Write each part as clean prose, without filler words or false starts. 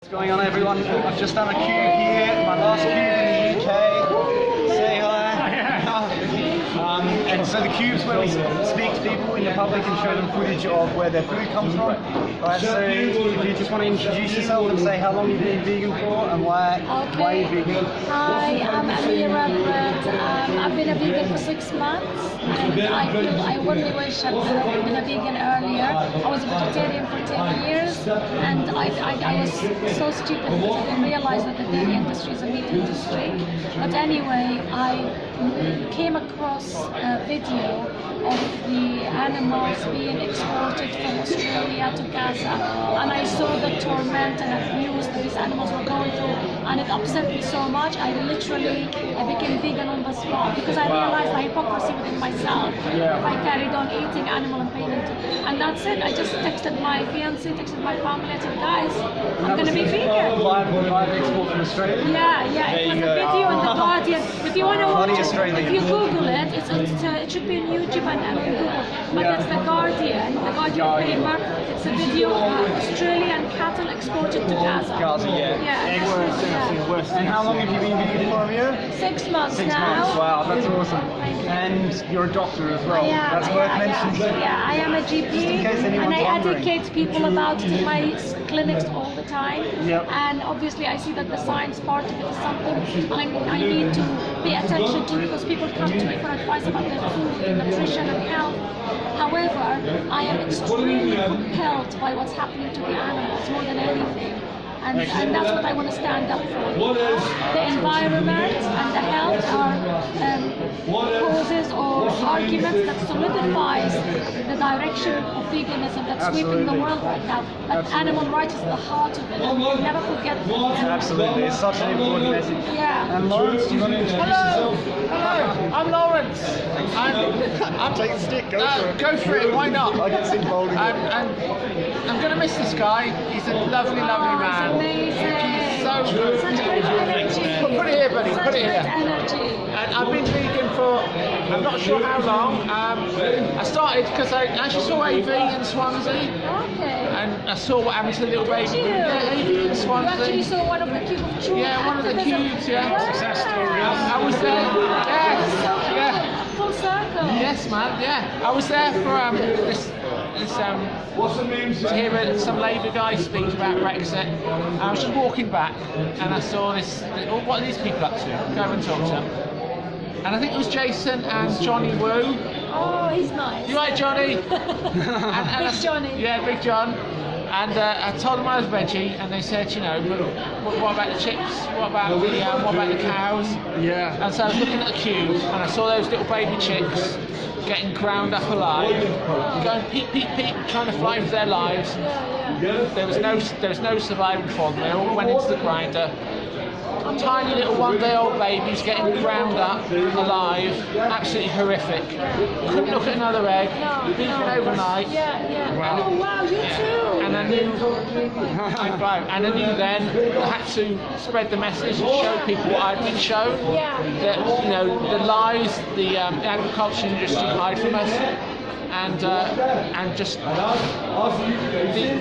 What's going on, everyone? I've just done a cube here, my last cube in the UK. Say hi. And so the cubes where we speak to people in the public and show them footage of where their food comes from. Right, so if you just want to introduce yourself and say how long you've been vegan for and why you're vegan. Hi, I'm Amira Brett. I've been a vegan for 6 months and I really wish I would have been a vegan earlier. I was a vegetarian for 10 years and I was so stupid because I didn't realize that the dairy industry is a meat industry. But anyway, I came across a video of the animals being exported from Australia to Gaza, and I saw the torment and abuse that these animals were going through, and it upset me so much. I became vegan on the spot because I realized the hypocrisy within myself if I carried on eating animal and paying into. And that's it. I just texted my fiance, texted my family, I said, guys, I'm going to be vegan. Live export from Australia? Yeah, it was a video in the Guardian. If you want to watch it, if you Google it, it should be on YouTube and Google. But it's the Guardian paper. It's a video of Australian cattle exported to Gaza. And how long have you been vegan for, Amira? 6 months 6 now. months, wow, that's awesome. And you're a doctor as well. That's worth mentioning. Yeah, I am a GP, and I educate people about it in my clinics all the time. And obviously I see that the science part of it is something I need to pay attention to because people come to me for advice about their food, nutrition and health. However, I am extremely compelled by what's happening to the animals more than anything. And that's what I want to stand up for. The environment and the health are causes or arguments that solidifies the direction of veganism that's sweeping the world right now. But animal rights is the heart of it, and we'll never forget that. Absolutely, it's such an important message. Yeah. And Lawrence, do you want to introduce yourself? Hello, I'm Lawrence. I'm taking the stick, Go for it, why not? I get sick holding it. I'm going to miss this guy. He's a lovely man. Amazing. So good. Such great energy. Put it here, buddy. Put it here. Energy. And I've been vegan for I'm not sure how long. I started because I actually saw AV in Swansea. Okay. And I saw what happened to the little baby. Did you? Yeah, AV in Swansea. You actually saw one of the cube of true Yeah, one of the activism. cubes. Yeah. Success stories. I was there. Yes. So cool. Yeah. Full circle. Yes, man. Yeah. I was there for to hear some Labour guy speak about Brexit. I was just walking back and I saw this. What are these people up to? Go and talk to them. And I think it was Jason and Johnny Woo. Oh, he's nice. You right, Johnny? Big Johnny. Yeah, Big John. And I told them I was veggie, and they said, you know, what about the chicks? What about the cows? Yeah. And so I was looking at the cube, and I saw those little baby chicks getting ground up alive, going peep, peep, peep, trying to fly for their lives. There was no surviving for them. They all went into the grinder. Tiny little one-day-old babies getting ground up alive, absolutely horrific. Couldn't look at another egg, vegan overnight. Wow. Oh wow, you too. And I knew then I had to spread the message and show people what I'd been shown. That the lies the agriculture industry hide from us. And just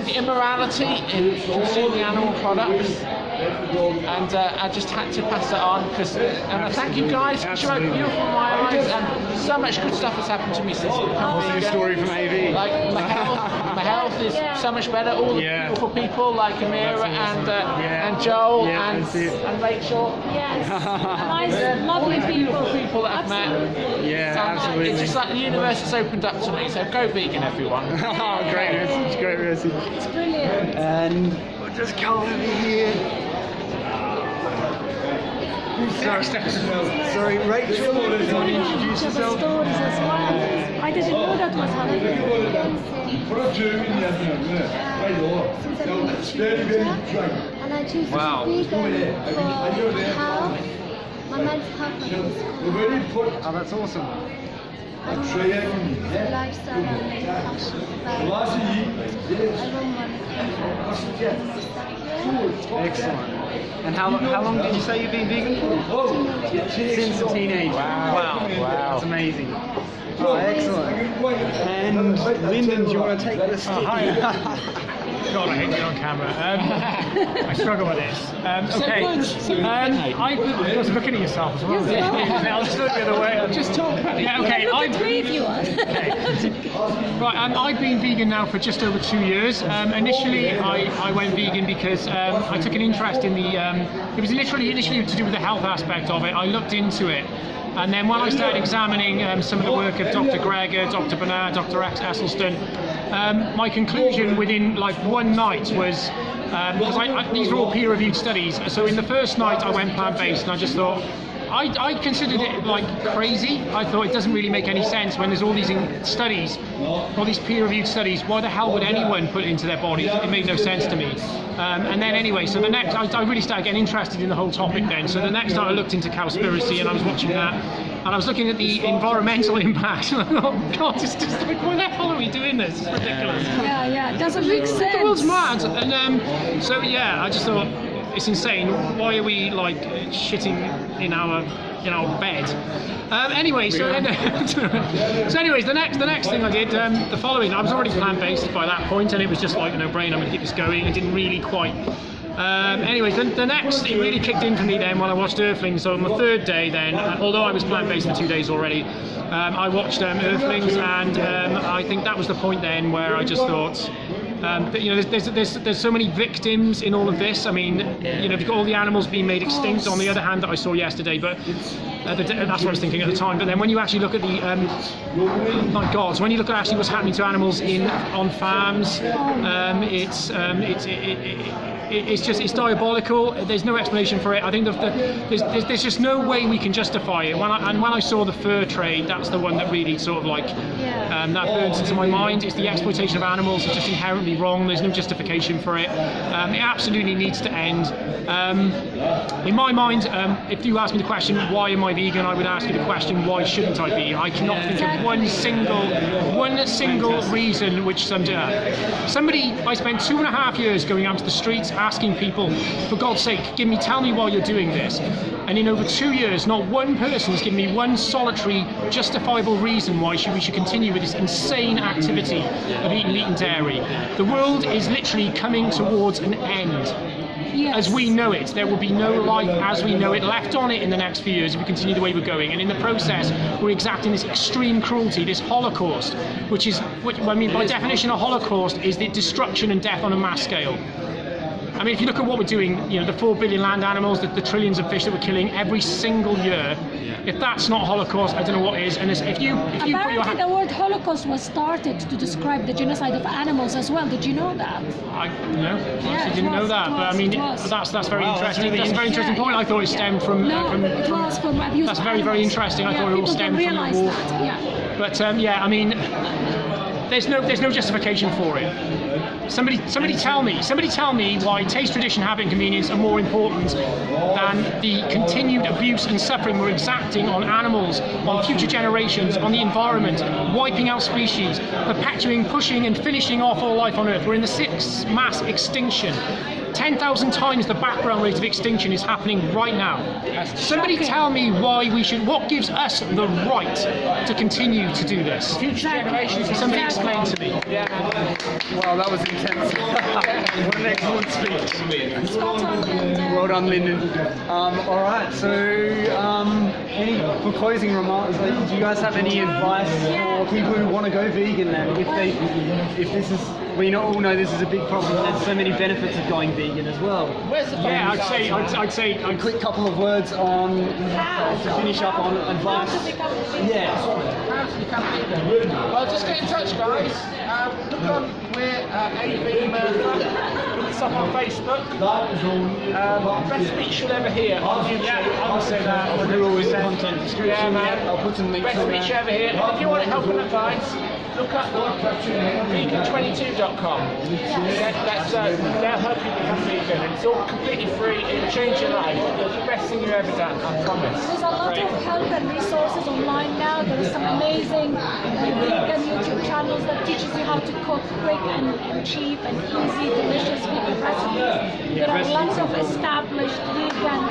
the immorality in consuming animal products, and I just had to pass that on and I thank you guys for showing beautiful in my eyes, and so much good stuff has happened to me since I've become vegan. Story from AV. Like my health is so much better. All the beautiful people like Amira and Joel and Rachel. Yes. Nice, lovely people that I've met. Yeah, absolutely. It's just like the universe has opened up to me. So go vegan, everyone. Great message, great message. It's brilliant. And we'll just come over here. Sorry, Rachel, do you want to introduce yourself? Stories as well. I didn't know that was happening. And I choose to be vegan for health, my mental health and physical. Oh, that's awesome. Lifestyle and main passion about I don't want to Excellent. And how long did you say you've been vegan for? Since a teenager. Wow. That's amazing. Oh, excellent. And Lyndon, do you want to take the stick? God, I hate being on camera. I struggle with this. Okay. I was looking at yourself as well. I'll just look the other way. Just talk about it. Yeah, okay. Look at me if you want. Right, I've been vegan now for just over 2 years. Initially, I went vegan because I took an interest in the. It was initially to do with the health aspect of it. I looked into it. And then when I started examining some of the work of Dr. Greger, Dr. Bernard, Dr. Esselstyn, my conclusion within like one night was, because these are all peer-reviewed studies, so in the first night I went plant-based and I just thought, I considered it like crazy. I thought it doesn't really make any sense when there's all these studies, all these peer-reviewed studies. Why the hell would anyone put it into their body? It made no sense to me. And then anyway, so the next, I really started getting interested in the whole topic then. So the next time I looked into cowspiracy and I was watching that, and I was looking at the environmental impact, and I thought, God, it's just like, why the hell are we doing this? It's ridiculous. Yeah, it doesn't make sense. The world's mad. And so yeah, I just thought, it's insane. Why are we like shitting in our bed? Anyway, so anyways, the next thing I did, the following. I was already plant-based by that point, and it was just like a no-brainer. I'm gonna keep this going. I didn't really quite. Anyways, the next, it really kicked in for me then when I watched Earthlings. So on the third day then, although I was plant-based for 2 days already, I watched Earthlings, and I think that was the point then where I just thought. But, you know, there's so many victims in all of this. I mean, you know, you've got all the animals being made extinct. On the other hand, that I saw yesterday, but that's what I was thinking at the time. But then when you actually look at the, my God, so when you look at actually what's happening to animals on farms, it's diabolical. There's no explanation for it. I think there's just no way we can justify it. When I saw the fur trade, that's the one that really sort of like that burns into my mind. It's the exploitation of animals. It's just inherently wrong. There's no justification for it. It absolutely needs to end. In my mind, if you ask me the question, why am I vegan? I would ask you the question, why shouldn't I be? I cannot think of one single reason which sums it up. I spent 2.5 years going out to the streets asking people, for God's sake, tell me why you're doing this. And in over 2 years, not one person has given me one solitary, justifiable reason why we should continue with this insane activity of eating meat and dairy. The world is literally coming towards an end. Yes. As we know it. There will be no life as we know it left on it in the next few years if we continue the way we're going. And in the process, we're exacting this extreme cruelty, this Holocaust, which I mean, by definition, a Holocaust is the destruction and death on a mass scale. I mean, if you look at what we're doing, you know, the 4 billion land animals, the trillions of fish that we're killing every single year, if that's not Holocaust, I don't know what is. And if you apparently the word Holocaust was started to describe the genocide of animals as well. Did you know that? I didn't know that. But I mean, that's very interesting. That's a very interesting point. I thought it stemmed from. It was from abuse. That's very, very interesting. I thought it all stemmed from the war. But I mean, there's no justification for it. Somebody tell me why taste, tradition, habit and convenience are more important than the continued abuse and suffering we're exacting on animals, on future generations, on the environment, wiping out species, perpetuating, pushing and finishing off all life on Earth. We're in the 6th mass extinction. 10,000 times the background rate of extinction is happening right now. Somebody tell me why what gives us the right to continue to do this? Future generations. Somebody explain to me. Well, that was intense. What an excellent speech. Well done, Lyndon. All right, so for closing remarks, do you guys have any advice for people who want to go vegan then? If this is, we all know this is a big problem. There's so many benefits of going vegan as well. Yeah, I'd say a quick couple of words on to finish up on advice. How to become vegan? Well, just get in touch, guys. Look on, we're AV Murder. Look us up on Facebook. Best speech you'll ever hear on YouTube. I will say that. I'll do all this content description. Yeah, man. I'll put some links Best on there. speech ever here. And if you want help and advice, look up vegan22.com. They'll help you become vegan. It's all completely free. It'll change your life. It's the best thing you've ever done, I promise. There's a lot of help and resources online now. There is some amazing vegan YouTube channels that teaches you how to cook quick and cheap and easy, delicious vegan recipes. There are lots of established vegan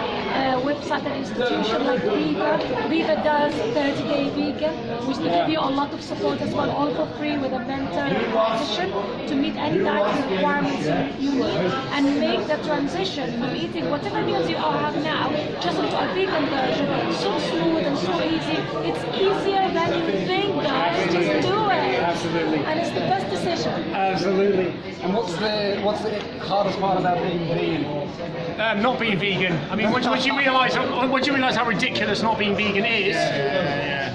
websites and institutions like Viva. Viva does 30-day vegan, which they give you a lot of support as well. All of for free with a mentor and dietitian to meet any dietary requirements you need and make the transition from eating whatever meals you have now just into a vegan version. So smooth and so easy. It's easier than you think, guys. Just do it. Absolutely. And it's the best decision. Absolutely. And what's the hardest part about being vegan? Not being vegan. I mean, once you realise how ridiculous not being vegan is,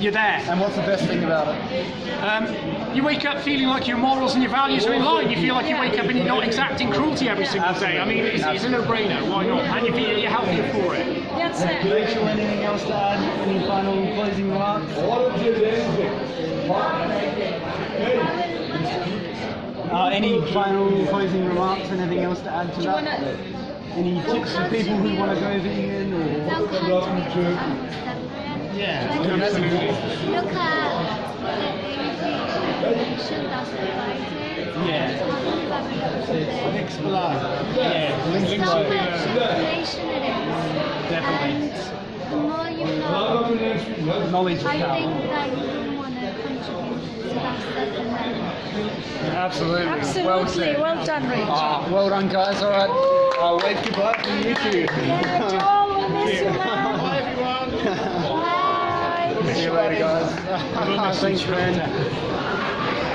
you're there. And what's the best thing about it? You wake up feeling like your morals and your values are in line. You feel like you wake up and you're not exacting cruelty every single day. I mean, it's a no-brainer. Why not? And you feel you're healthier for it. That's it. Rachel, anything else to add? Any final closing remarks? Any final closing remarks? Anything else to add to that? Any tips for people who want to go vegan? Don't come to vegetarian. Yeah, Like, absolutely. look at the information that's provided. Yeah. Explore. Yeah, So much information it is. Definitely. And the more you know, Knowledge is I power. think that you don't want to contribute to that stuff and then Absolutely. Well Absolutely. said. Well done, Rachel. Well done, guys. All right. I'll wave goodbye from you two. Yeah, Joel, we miss you, man. Bye, everyone. Bye. See you later, guys. Thanks, man.